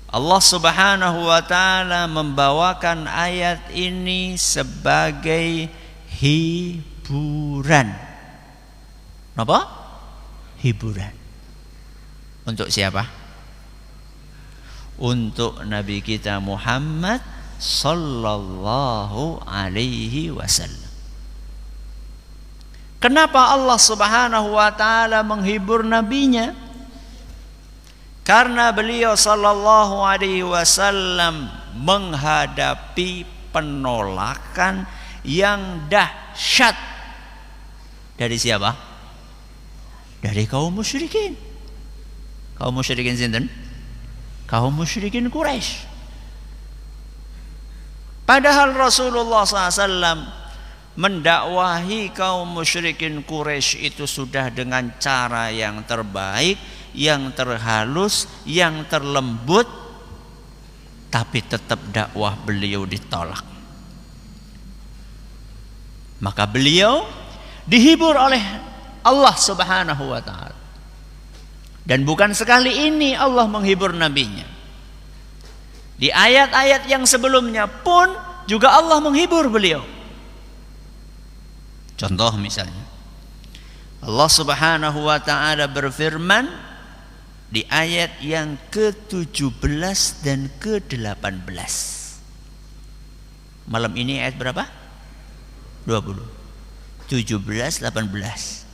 Allah Subhanahu wa ta'ala membawakan ayat ini sebagai hiburan. Apa? Hiburan. Untuk siapa? Untuk Nabi kita Muhammad sallallahu alaihi wasallam. Kenapa Allah Subhanahu wa ta'ala menghibur nabinya? Karena beliau sallallahu alaihi wasallam menghadapi penolakan yang dahsyat dari siapa? Dari kaum musyrikin. Kaum musyrikin sinten? Kaum musyrikin Quraisy. Padahal Rasulullah SAW mendakwahi kaum musyrikin Quraisy itu sudah dengan cara yang terbaik, yang terhalus, yang terlembut, tapi tetap dakwah beliau ditolak. Maka beliau dihibur oleh Allah Subhanahu wa ta'ala. Dan bukan sekali ini Allah menghibur nabinya. Di ayat-ayat yang sebelumnya pun juga Allah menghibur beliau. Contoh misalnya, Allah Subhanahu wa ta'ala berfirman di ayat yang ke-17 dan ke-18. Malam ini ayat berapa? 20. 17, 18.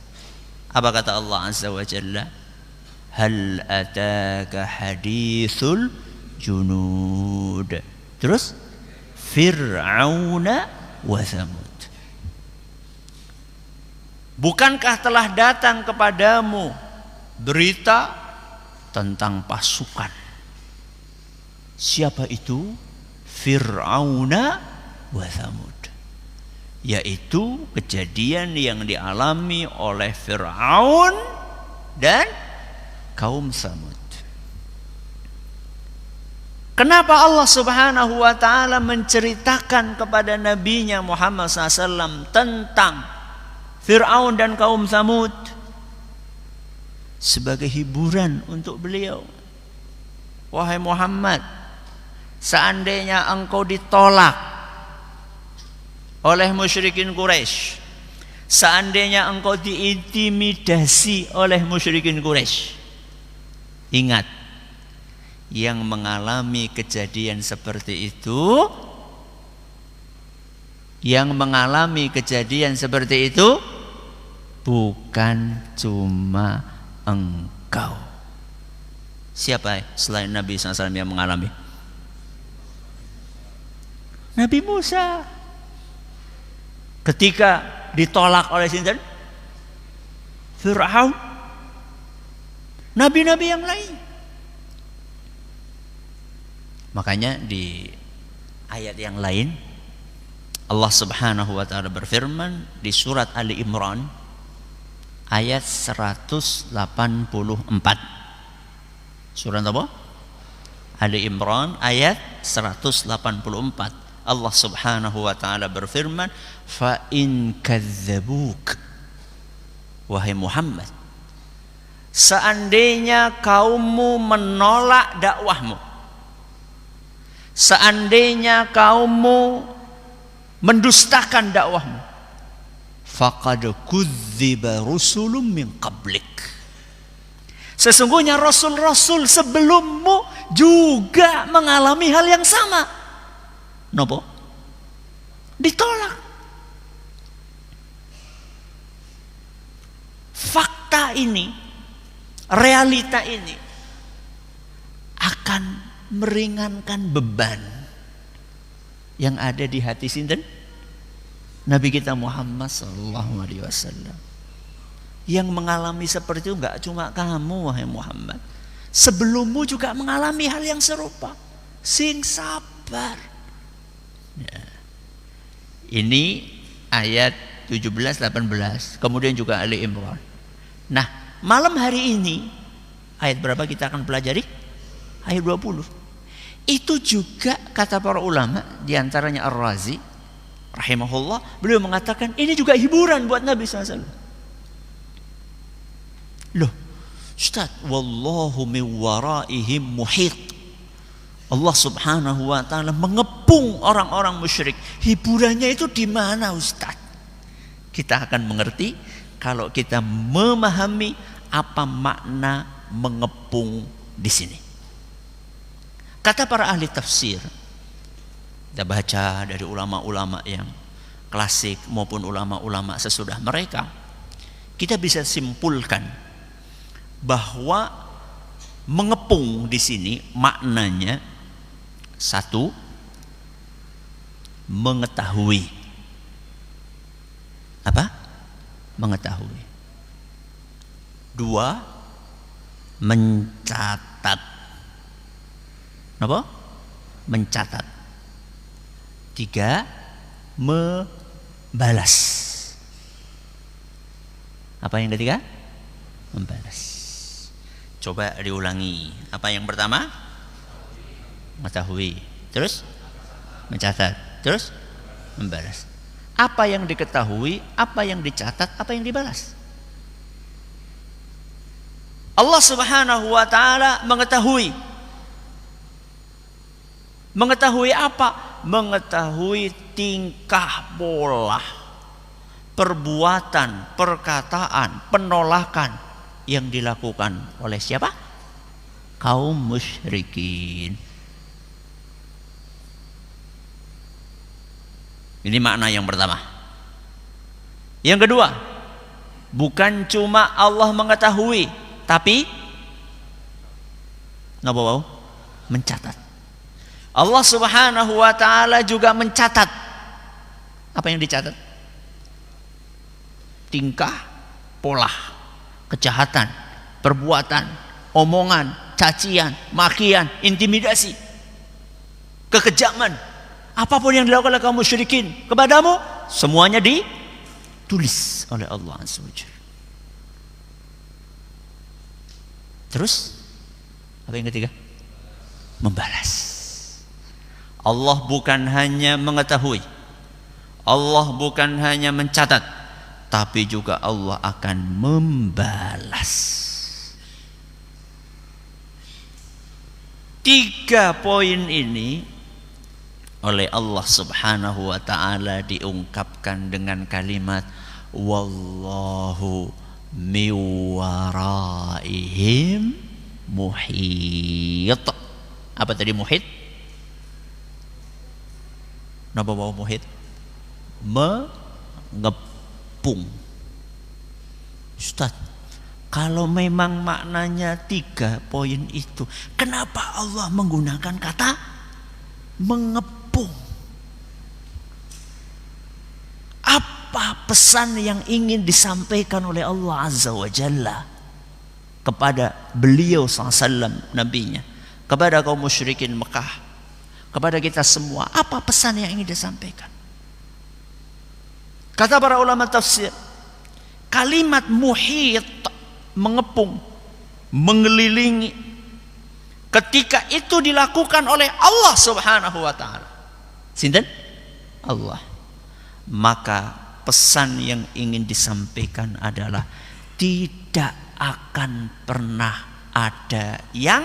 Apa kata Allah Azza wa Jalla? Hal ataka hadithul junud. Terus Fir'auna wa Thamud. Bukankah telah datang kepadamu berita tentang pasukan? Siapa itu? Fir'auna wa Thamud. Yaitu kejadian yang dialami oleh Fir'aun dan kaum Thamud. Kenapa Allah Subhanahu wa ta'ala menceritakan kepada nabinya Muhammad SAW tentang Fir'aun dan kaum Thamud? Sebagai hiburan untuk beliau. Wahai Muhammad, seandainya engkau ditolak oleh musyrikin Quraisy, seandainya engkau diintimidasi oleh musyrikin Quraisy, ingat, yang mengalami kejadian seperti itu, bukan cuma engkau. Siapa selain Nabi SAW yang mengalami? Nabi Musa ketika ditolak oleh sinten? Fir'aun. Nabi-nabi yang lain. Makanya di ayat yang lain Allah Subhanahu wa ta'ala berfirman di surat Ali Imran ayat 184. Surat apa? Ali Imran ayat 184. Allah Subhanahu wa ta'ala berfirman, fa in kadzabuk, wahai Muhammad, seandainya kaummu menolak dakwahmu, seandainya kaummu mendustakan dakwahmu, faqad kudziba rusulun min qablik, sesungguhnya rasul-rasul sebelummu juga mengalami hal yang sama. Nopo? Ditolak. Fakta ini, realita ini akan meringankan beban yang ada di hati sinten? Nabi kita Muhammad sallallahu alaihi wasallam. Yang mengalami seperti itu enggak cuma kamu wahai Muhammad. Sebelummu juga mengalami hal yang serupa. Sing sabar. Ya. Ini ayat 17-18, kemudian juga Ali Imran. Nah, malam hari ini ayat berapa kita akan pelajari? Ayat 20. Itu juga kata para ulama, diantaranya Ar-Razi rahimahullah, beliau mengatakan ini juga hiburan buat Nabi SAW. Loh, Ustaz, wallahu min waraihim muhit. Allah Subhanahu wa taala mengepung orang-orang musyrik. Hiburannya itu di mana, Ustaz? Kita akan mengerti kalau kita memahami apa makna mengepung di sini. Kata para ahli tafsir, kita baca dari ulama-ulama yang klasik maupun ulama-ulama sesudah mereka, kita bisa simpulkan bahwa mengepung di sini maknanya satu, mengetahui. Apa? Mengetahui. Dua, mencatat. Apa? Mencatat. Tiga, membalas. Apa yang ketiga? Membalas. Coba diulangi. Apa yang pertama? Mengetahui. Terus? Mencatat. Terus? Membalas. Apa yang diketahui, apa yang dicatat, apa yang dibalas. Allah Subhanahu wa taala mengetahui. Mengetahui apa? Mengetahui tingkah pola, perbuatan, perkataan, penolakan yang dilakukan oleh siapa? Kaum musyrikin. Ini makna yang pertama. Yang kedua, bukan cuma Allah mengetahui, tapi mencatat. Allah Subhanahu wa taala juga mencatat. Apa yang dicatat? Tingkah, pola, kejahatan, perbuatan, omongan, cacian, makian, intimidasi, kekejaman. Apapun yang dilakukan oleh kaum musyrikin kepadamu, semuanya ditulis oleh Allah Azza wa Jalla. Terus apa yang ketiga? Membalas. Allah bukan hanya mengetahui, Allah bukan hanya mencatat, tapi juga Allah akan membalas. 3 poin ini oleh Allah Subhanahu wa taala diungkapkan dengan kalimat wallahu miwaraihim muhit. Apa tadi muhit? Napa mau muhit? Mengepung. Ustaz, kalau memang maknanya 3 poin itu, kenapa Allah menggunakan kata mengepung? Apa pesan yang ingin disampaikan oleh Allah Azza wa Jalla kepada beliau SAW, nabinya, kepada kaum musyrikin Mekah, kepada kita semua? Apa pesan yang ingin disampaikan? Kata para ulama tafsir, kalimat muhit, mengepung, mengelilingi, ketika itu dilakukan oleh Allah Subhanahu wa taala, sinten? Allah. Maka pesan yang ingin disampaikan adalah tidak akan pernah ada yang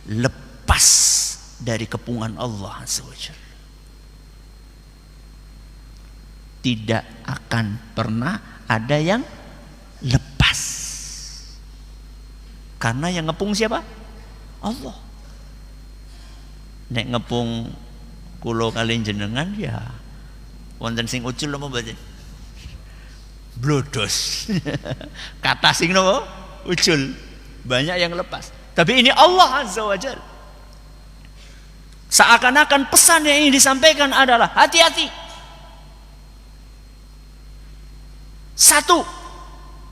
lepas dari kepungan Allah Azza wa Jalla. Tidak akan pernah ada yang lepas. Karena yang ngepung siapa? Allah. Nek ngepung kulo kalian jenengan ya wonten sing ucul apa mboten? Blodos. Kata sing napa? Ucul. Banyak yang lepas. Tapi ini Allah Azza wa Jalla. Seakan-akan pesan yang ingin disampaikan adalah hati-hati. 1,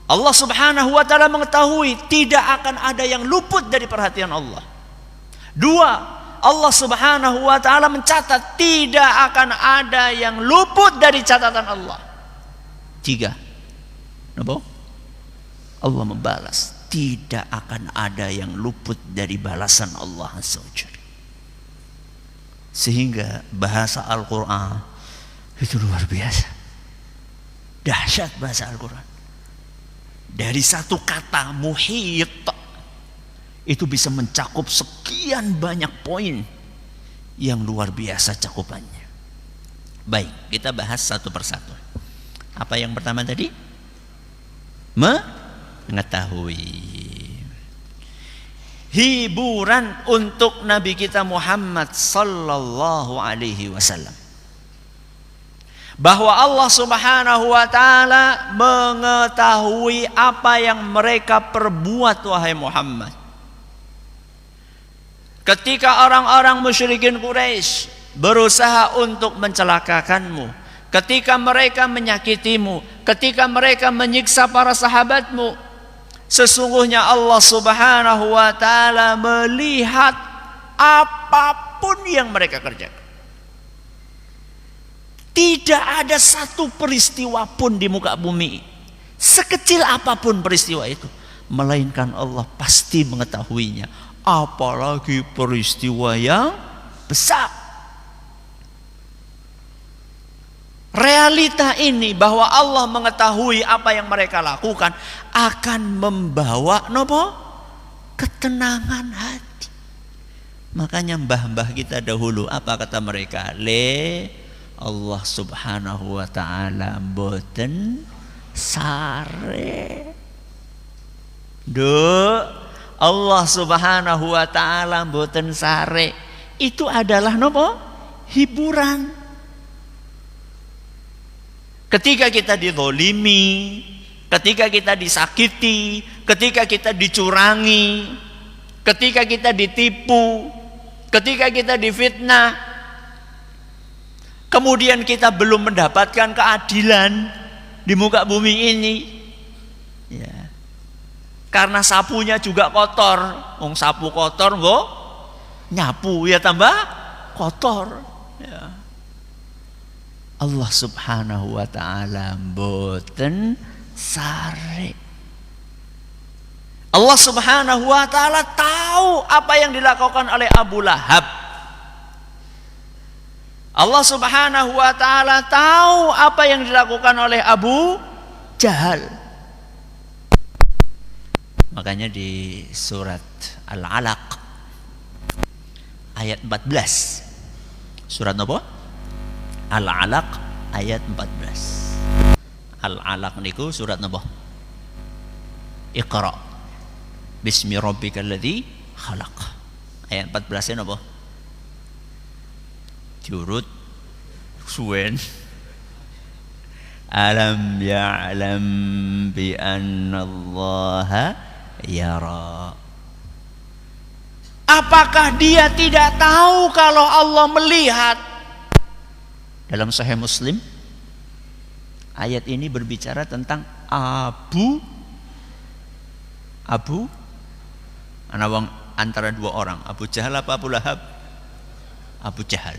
Allah Subhanahu wa taala mengetahui tidak akan ada yang luput dari perhatian Allah. 2, Allah Subhanahu wa taala mencatat tidak akan ada yang luput dari catatan Allah. 3, napa? Allah membalas, tidak akan ada yang luput dari balasan Allah Azza wa Jalla. Sehingga bahasa Al-Qur'an itu luar biasa. Dahsyat bahasa Al-Quran. Dari satu kata muhit itu bisa mencakup sekian banyak poin yang luar biasa cakupannya. Baik, kita bahas satu persatu. Apa yang pertama tadi? Mengetahui. Hiburan untuk Nabi kita Muhammad sallallahu alaihi wasallam, bahwa Allah Subhanahu wa taala mengetahui apa yang mereka perbuat, wahai Muhammad. Ketika orang-orang musyrikin Quraisy berusaha untuk mencelakakanmu, ketika mereka menyakitimu, ketika mereka menyiksa para sahabatmu, sesungguhnya Allah Subhanahu wa taala melihat apapun yang mereka kerjakan. Tidak ada satu peristiwa pun di muka bumi, sekecil apapun peristiwa itu, melainkan Allah pasti mengetahuinya, apalagi peristiwa yang besar. Realita ini bahwa Allah mengetahui apa yang mereka lakukan akan membawa ketenangan hati. Makanya mbah-mbah kita dahulu apa kata mereka? Allah Subhanahu wa taala mboten sare. Allah Subhanahu wa taala mboten sare. Itu adalah hiburan. Ketika kita dizolimi, ketika kita disakiti, ketika kita dicurangi, ketika kita ditipu, ketika kita difitnah, kemudian kita belum mendapatkan keadilan di muka bumi ini, ya, karena sapunya juga kotor. Sapu kotor nyapu ya tambah kotor, ya. Allah Subhanahu wa ta'ala mboten sare. Allah Subhanahu wa ta'ala tahu apa yang dilakukan oleh Abu Lahab. Allah Subhanahu wa ta'ala tahu apa yang dilakukan oleh Abu Jahal. Makanya di surat Al-Alaq ayat 14. Surat apa? Al-Alaq ayat 14. Al-Alaq niku surat napa? Iqra bismi rabbikal ladzi khalaq. Ayat 14 napa? Jurut suwen. Alam ya'lam bi annallaha yara. Apakah dia tidak tahu kalau Allah melihat? Dalam Sahih Muslim, ayat ini berbicara tentang antara dua orang, Abu Jahal apa Abu Lahab? Abu Jahal.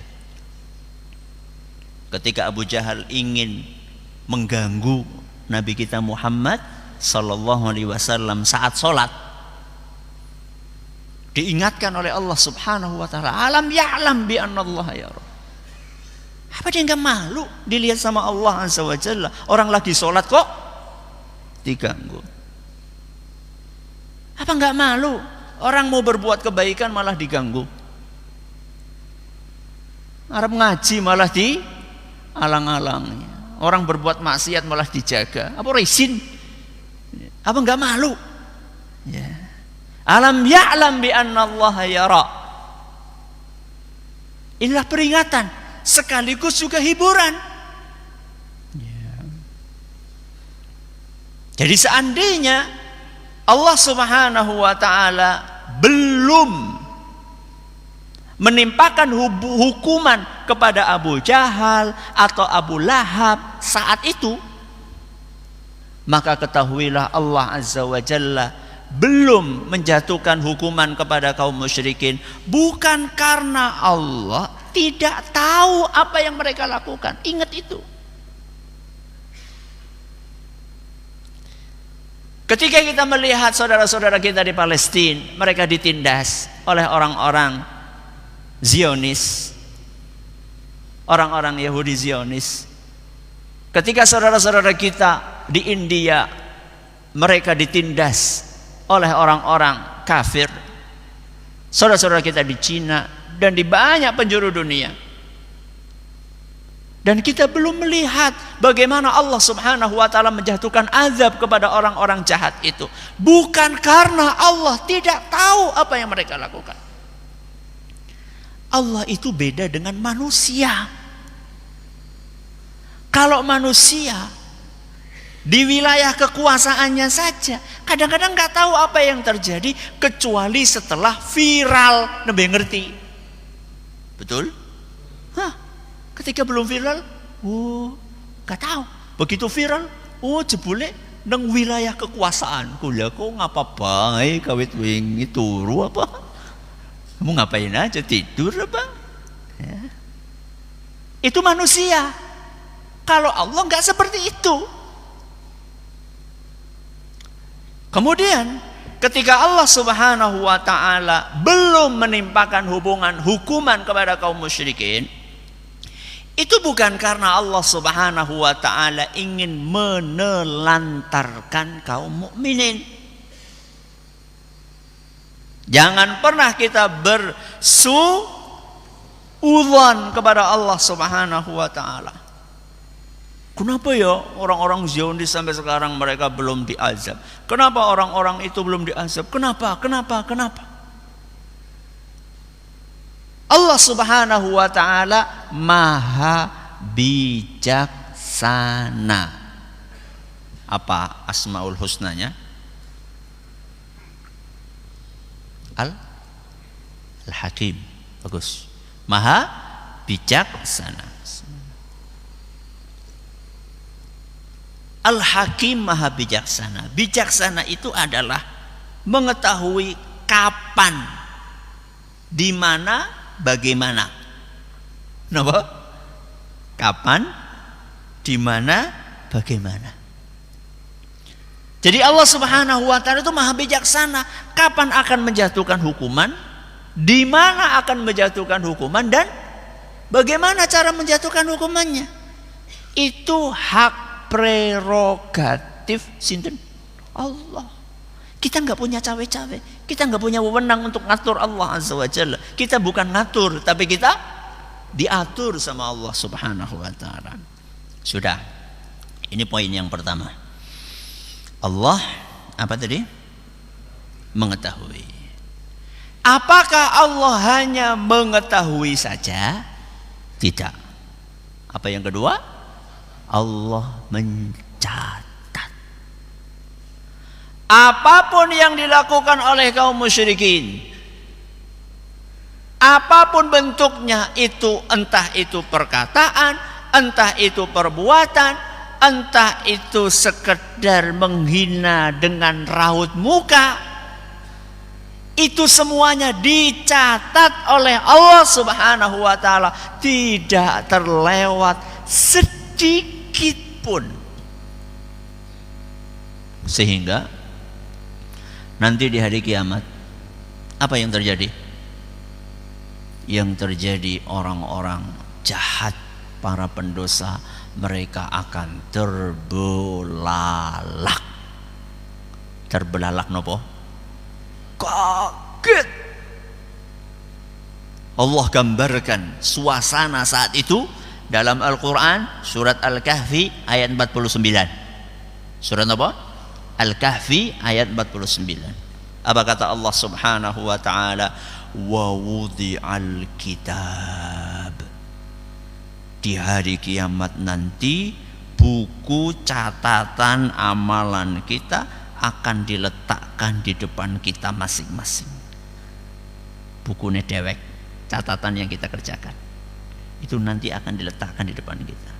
Ketika Abu Jahal ingin mengganggu Nabi kita Muhammad sallallahu alaihi wasallam saat sholat, diingatkan oleh Allah Subhanahu wa taala, alam ya'lam bi annallaha yara. Apa dia enggak malu dilihat sama Allah Azza wa Jalla? Orang lagi sholat kok diganggu. Apa enggak malu? Orang mau berbuat kebaikan malah diganggu. Arab ngaji malah dialang-alangi. Orang berbuat maksiat malah dijaga. Apa resin? Apa enggak malu? Ya. Alam ya'lam bi annallaha yara. Inilah peringatan sekaligus juga hiburan. Ya. Jadi seandainya Allah Subhanahu wa ta'ala belum menimpakan hukuman kepada Abu Jahal atau Abu Lahab saat itu, maka ketahuilah Allah Azza wa Jalla belum menjatuhkan hukuman kepada kaum musyrikin, bukan karena Allah tidak tahu apa yang mereka lakukan. Ingat itu. Ketika kita melihat saudara-saudara kita di Palestina, mereka ditindas oleh orang-orang Zionis, orang-orang Yahudi Zionis. Ketika saudara-saudara kita di India, mereka ditindas oleh orang-orang kafir, saudara-saudara kita di Cina dan di banyak penjuru dunia. Dan kita belum melihat bagaimana Allah Subhanahu wa taala menjatuhkan azab kepada orang-orang jahat itu. Bukan karena Allah tidak tahu apa yang mereka lakukan. Allah itu beda dengan manusia. Kalau manusia di wilayah kekuasaannya saja, kadang-kadang nggak tahu apa yang terjadi kecuali setelah viral, lebih ngerti. Betul? Ketika belum viral, nggak tahu. Begitu viral, jebule nang wilayah kekuasaan. Kula kok ngapa bae kawit wingi turu apa? Kamu ngapain aja, tidur apa? Ya. Itu manusia. Kalau Allah nggak seperti itu. Kemudian ketika Allah Subhanahu wa taala belum menimpakan hukuman kepada kaum musyrikin, itu bukan karena Allah Subhanahu wa taala ingin menelantarkan kaum mukminin. Jangan pernah kita bersuudzon kepada Allah Subhanahu wa taala. Kenapa ya orang-orang Zionis sampai sekarang mereka belum diazab? Kenapa orang-orang itu belum diazab? Kenapa? Allah Subhanahu wa taala Maha bijaksana. Apa Asmaul Husnanya? Al-Hakim. Bagus. Maha bijaksana. Al-Hakim Maha bijaksana. Bijaksana itu adalah mengetahui kapan, di mana, bagaimana. Kenapa? Kapan, di mana, bagaimana. Jadi Allah Subhanahu wa taala itu Maha bijaksana. Kapan akan menjatuhkan hukuman, di mana akan menjatuhkan hukuman, dan bagaimana cara menjatuhkan hukumannya. Itu hak prerogatif sinten? Allah. Kita nggak punya cawe-cawe. Kita nggak punya wewenang untuk ngatur Allah Azza wa Jalla. Kita bukan ngatur, tapi kita diatur sama Allah Subhanahu wa taala. Sudah. Ini poin yang pertama. Allah apa tadi? Mengetahui. Apakah Allah hanya mengetahui saja? Tidak. Apa yang kedua? Allah mencatat. Apapun yang dilakukan oleh kaum musyrikin, apapun bentuknya itu, entah itu perkataan, entah itu perbuatan, entah itu sekedar menghina dengan raut muka, itu semuanya dicatat oleh Allah Subhanahu wa taala, tidak terlewat sedikit pun. Sehingga nanti di hari kiamat apa yang terjadi? Yang terjadi orang-orang jahat, para pendosa, mereka akan terbelalak. Terbelalak nopo? Kaget. Allah gambarkan suasana saat itu dalam Al-Quran, surat Al-Kahfi ayat 49. Surat apa? Al-Kahfi ayat 49. Apa kata Allah Subhanahu wa ta'ala? Wa wudi'al kitab. Di hari kiamat nanti, buku catatan amalan kita akan diletakkan di depan kita masing-masing. Bukunya dewek, catatan yang kita kerjakan, itu nanti akan diletakkan di depan kita.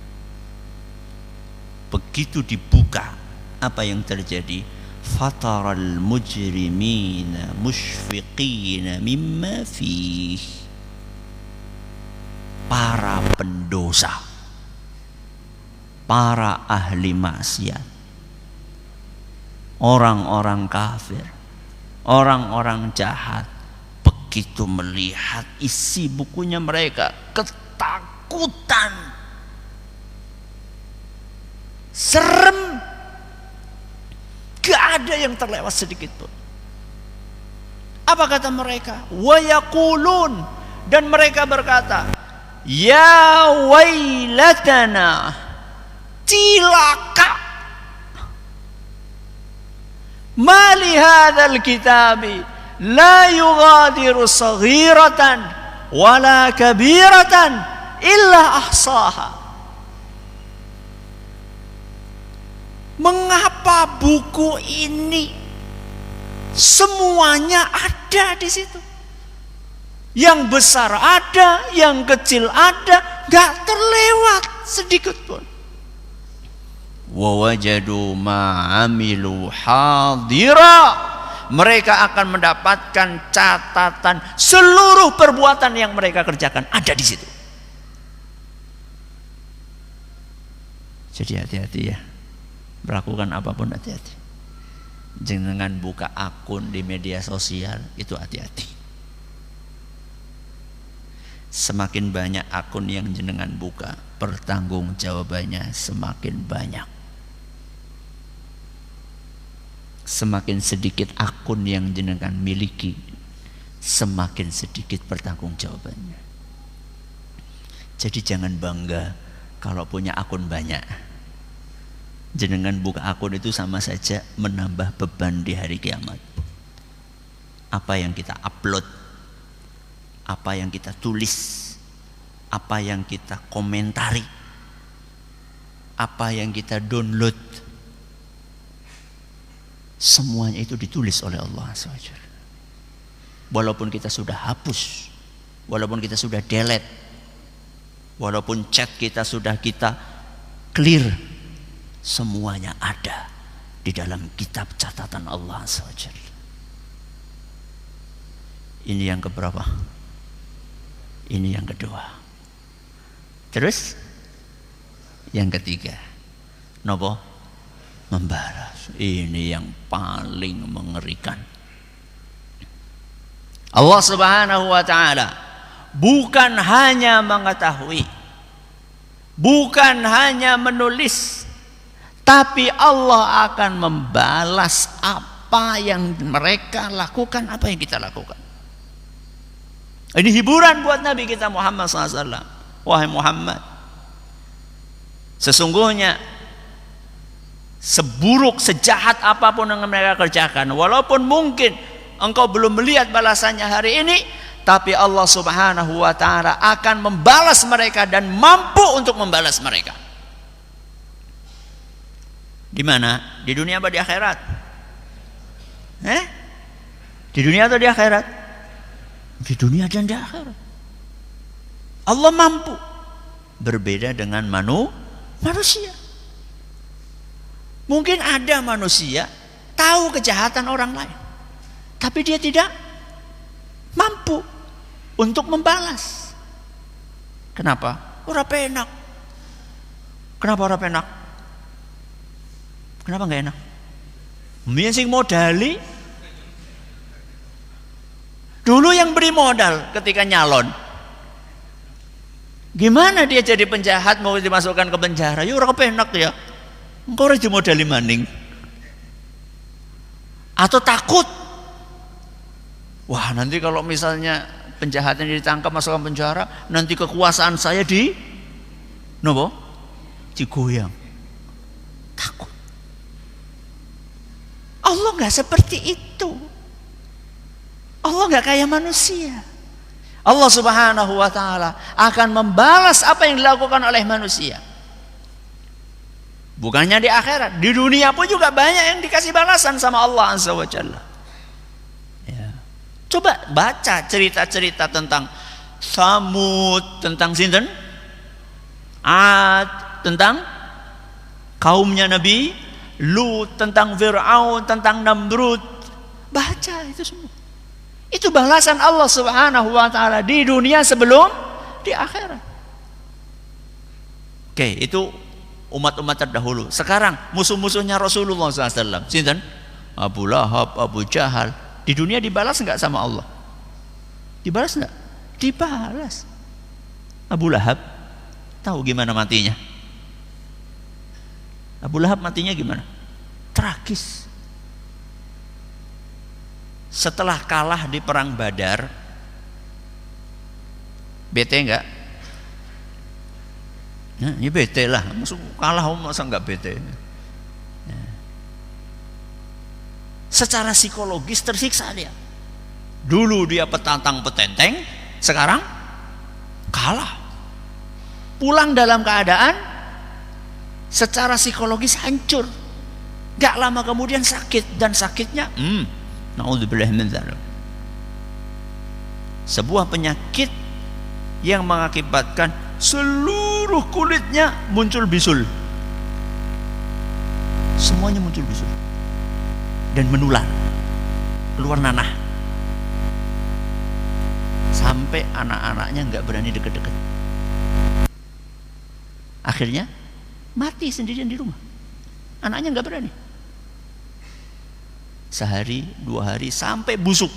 Begitu dibuka, apa yang terjadi? Fataral mujrimina musyfiqina mimma fih. Para pendosa, para ahli maksiat, orang-orang kafir, orang-orang jahat, begitu melihat isi bukunya mereka, ketakutan, serem, gak ada yang terlewat sedikit pun. Apa kata mereka? Wa yaqulun, dan mereka berkata, ya wailatana, cilaka, ma li hadzal kitabi la yughadiru saghiratan wala kabiratan illa ahsaha. Mengapa buku ini semuanya ada di situ? Yang besar ada, yang kecil ada, gak terlewat sedikit pun. Wa wajadu ma'amilu hadira, mereka akan mendapatkan catatan seluruh perbuatan yang mereka kerjakan ada di situ. Jadi hati-hati ya, melakukan apapun hati-hati. Jangan buka akun di media sosial, itu hati-hati. Semakin banyak akun yang jenengan buka, pertanggung jawabannya semakin banyak. Semakin sedikit akun yang jenengan miliki, semakin sedikit pertanggung jawabannya. Jadi jangan bangga kalau punya akun banyak. Jenengan buka akun itu sama saja menambah beban di hari kiamat. Apa yang kita upload, apa yang kita tulis, apa yang kita komentari, apa yang kita download, semuanya itu ditulis oleh Allah SWT. Walaupun kita sudah hapus, walaupun kita sudah delete, walaupun chat kita sudah kita clear, semuanya ada di dalam kitab catatan Allah SWT. Ini yang keberapa? Ini yang kedua. Terus yang ketiga, nopo? Membalas. Ini yang paling mengerikan. Allah Subhanahu wa ta'ala bukan hanya mengetahui, bukan hanya menulis, tapi Allah akan membalas apa yang mereka lakukan, apa yang kita lakukan. Ini hiburan buat Nabi kita Muhammad SAW. Wahai Muhammad, sesungguhnya seburuk, sejahat apapun yang mereka kerjakan, walaupun mungkin engkau belum melihat balasannya hari ini, tapi Allah Subhanahu wa ta'ala akan membalas mereka dan mampu untuk membalas mereka. Di mana? Di dunia apa di akhirat? Di dunia atau di akhirat? Di dunia dan di akhirat. Allah mampu. Berbeda dengan manusia. Mungkin ada manusia tahu kejahatan orang lain, tapi dia tidak mampu untuk membalas. Kenapa? Ora penak. Kenapa ora penak? Kenapa nggak enak? Mbiyen sing modali dulu yang beri modal ketika nyalon. Gimana dia jadi penjahat mau dimasukkan ke penjara? Ya ora kepenak ya. Engkau harus dimodali maning. Atau takut, wah nanti kalau misalnya penjahatnya ditangkap masukkan penjara, nanti kekuasaan saya digoyang. Takut. Allah nggak seperti itu. Allah nggak kayak manusia. Allah Subhanahu wa ta'ala akan membalas apa yang dilakukan oleh manusia. Bukannya di akhirat, di dunia pun juga banyak yang dikasih balasan sama Allah Azza wa Jalla. Ya. Coba baca cerita-cerita tentang Samud, tentang sinten? Ad, tentang kaumnya Nabi Lut, tentang Fir'aun, tentang Namrud. Baca itu semua. Itu balasan Allah Subhanahu wa ta'ala di dunia sebelum di akhirat. Oke, itu umat-umat terdahulu. Sekarang musuh-musuhnya Rasulullah SAW, sinten? Abu Lahab, Abu Jahal. Di dunia dibalas enggak sama Allah? Dibalas enggak? Dibalas. Abu Lahab tahu gimana matinya? Abu Lahab matinya gimana? Tragis. setelah kalah di perang Badar, bete enggak? Nah, ya bete lah, masuk kalah masa enggak bete? Nah. Secara psikologis tersiksa dia. Dulu dia petantang petenteng, sekarang kalah. Pulang dalam keadaan secara psikologis hancur. Gak lama kemudian sakit, dan sakitnya naudzubillah min dzalik. Sebuah penyakit yang mengakibatkan seluruh kulitnya muncul bisul. Semuanya muncul bisul dan menular, keluar nanah. Sampai anak-anaknya nggak berani deket-deket. Akhirnya mati sendirian di rumah. Anaknya nggak berani. Sehari, 2 hari, sampai busuk.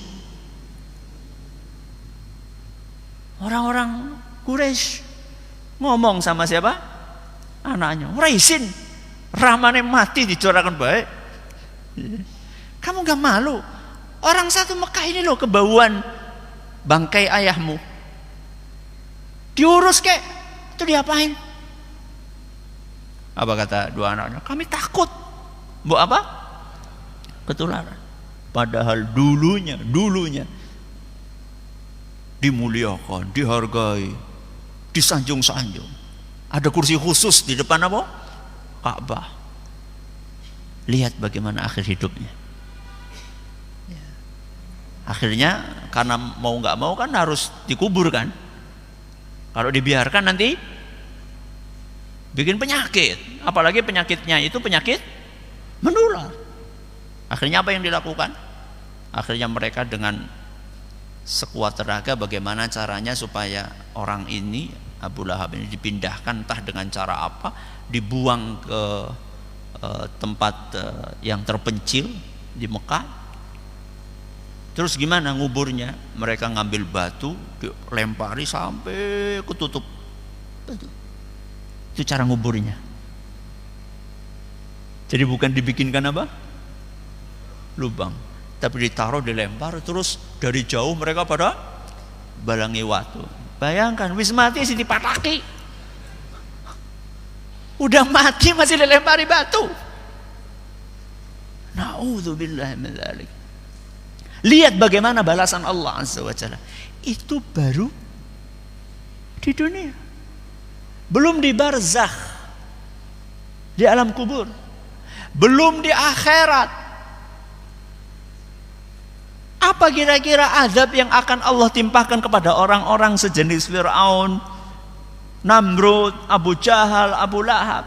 Orang-orang Quraisy ngomong sama siapa? Anaknya. Raisin, ramane mati dicorakan baik. Kamu nggak malu? Orang satu Mekah ini loh kebauan bangkai ayahmu. Diurus kek, itu diapain? Apa kata dua anaknya? Kami takut. Bu apa? Ketularan. Padahal dulunya dimuliakan, dihargai, disanjung-sanjung. Ada kursi khusus di depan apa? Ka'bah. Lihat bagaimana akhir hidupnya. Akhirnya karena mau nggak mau kan harus dikubur kan. Kalau dibiarkan nanti bikin penyakit. Apalagi penyakitnya itu penyakit menular. Akhirnya apa yang dilakukan? Akhirnya mereka dengan sekuat tenaga bagaimana caranya supaya orang ini, Abu Lahab ini, dipindahkan, entah dengan cara apa, dibuang ke tempat yang terpencil di Mekah. Terus gimana nguburnya? Mereka ngambil batu, dilempari sampai ketutup. Itu cara nguburnya. Jadi bukan dibikinkan apa? Lubang, tapi ditaruh, dilempar, terus dari jauh mereka pada balangi waktu. Bayangkan, wis mati sih dipataki. Udah mati masih dilempari batu. Na'udzubillah min dzalik. Lihat bagaimana balasan Allah Azza wa Jalla. Itu baru di dunia. Belum di barzakh, di alam kubur. Belum di akhirat. Apa kira-kira azab yang akan Allah timpakan kepada orang-orang sejenis Fir'aun, Namrud, Abu Jahal, Abu Lahab?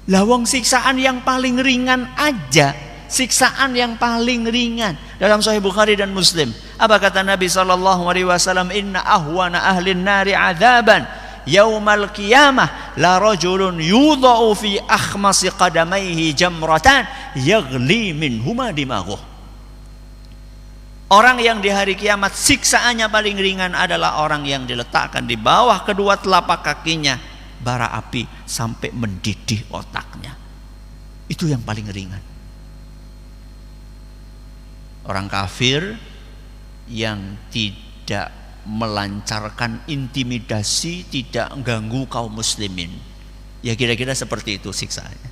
Lawang siksaan yang paling ringan aja, siksaan yang paling ringan dalam Sahih Bukhari dan Muslim. Apa kata Nabi SAW? Inna ahwana ahlin nari adzaban yaumal qiyamah la rajulun yudha'u fi akhmasi qadamaihi jamratan yaghli minhuma dimaghuh. Orang yang di hari kiamat siksaannya paling ringan adalah orang yang diletakkan di bawah kedua telapak kakinya bara api sampai mendidih otaknya. Itu yang paling ringan. Orang kafir yang tidak melancarkan intimidasi, tidak mengganggu kaum muslimin, ya kira-kira seperti itu siksaannya.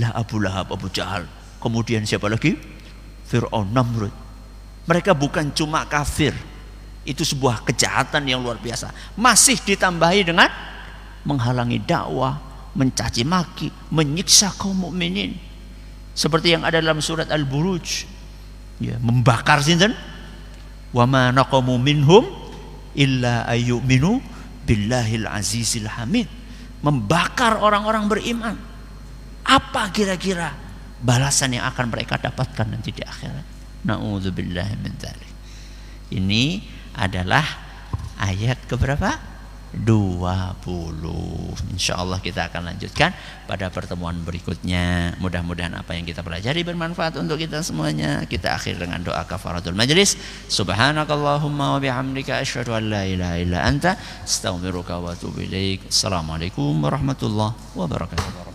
Lah Abu Lahab, Abu Jahal, kemudian siapa lagi? Fir'aun, Namrud. Mereka bukan cuma kafir, itu sebuah kejahatan yang luar biasa. Masih ditambahi dengan menghalangi dakwah, mencaci maki, menyiksa kaum mukminin. Seperti yang ada dalam surat Al-Buruj, ya, membakar sinten? Wa ma naqamu minhum illa ayyuminu billahil azizil hamid. Membakar orang-orang beriman. Apa kira-kira balasan yang akan mereka dapatkan nanti di akhirat? Na'udzubillahi min dzalik. Ini adalah ayat keberapa? 20. Insyaallah kita akan lanjutkan pada pertemuan berikutnya. Mudah-mudahan apa yang kita pelajari bermanfaat untuk kita semuanya. Kita akhir dengan doa kafaratul majlis. Subhanakallahumma wa bihamdika asyhadu an la ilaha illa anta astaghfiruka wa atubu ilaik. Assalamualaikum warahmatullahi wabarakatuh.